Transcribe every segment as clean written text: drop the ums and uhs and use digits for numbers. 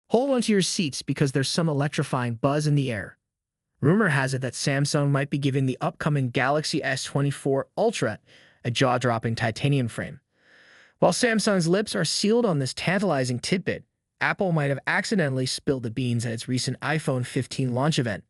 Hold onto your seats because there's some electrifying buzz in the air. Rumor has it that Samsung might be giving the upcoming Galaxy S24 Ultra a jaw-dropping titanium frame. While Samsung's lips are sealed on this tantalizing tidbit, Apple might have accidentally spilled the beans at its recent iPhone 15 launch event.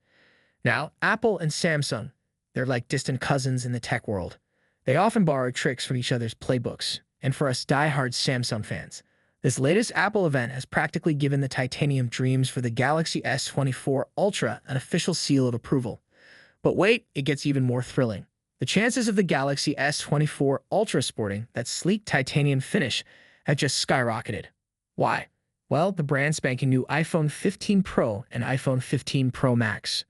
Now, Apple and Samsung, they're like distant cousins in the tech world. They often borrow tricks from each other's playbooks, and for us die-hard Samsung fans, this latest Apple event has practically given the titanium dreams for the Galaxy S24 Ultra an official seal of approval. But wait, it gets even more thrilling. The chances of the Galaxy S24 Ultra sporting that sleek titanium finish have just skyrocketed. Why? Well, the brand spanking new iPhone 15 Pro and iPhone 15 Pro Max.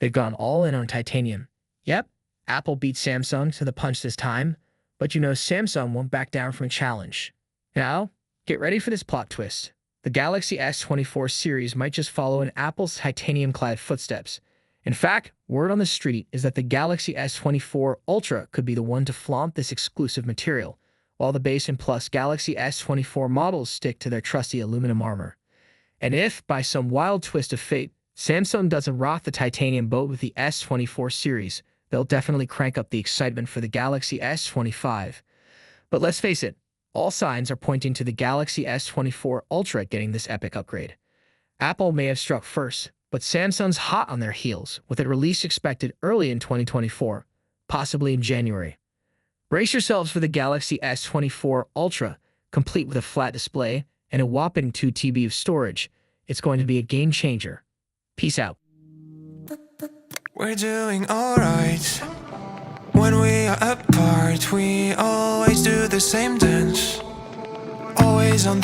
They've gone all in on titanium. Yep, Apple beat Samsung to the punch this time, but you know Samsung won't back down from a challenge. Now, get ready for this plot twist. The Galaxy S24 series might just follow in Apple's titanium-clad footsteps. In fact, word on the street is that the Galaxy S24 Ultra could be the one to flaunt this exclusive material, while the base and Plus Galaxy S24 models stick to their trusty aluminum armor. And if, by some wild twist of fate, Samsung doesn't rock the titanium boat with the S24 series, they'll definitely crank up the excitement for the Galaxy S25. But let's face it, all signs are pointing to the Galaxy S24 Ultra getting this epic upgrade. Apple may have struck first, but Samsung's hot on their heels, with a release expected early in 2024, possibly in January. Brace yourselves for the Galaxy S24 Ultra, complete with a flat display and a whopping 2 TB of storage. It's going to be a game changer. Peace out. We're doing alright. When we are apart, we always do the same dance. Always on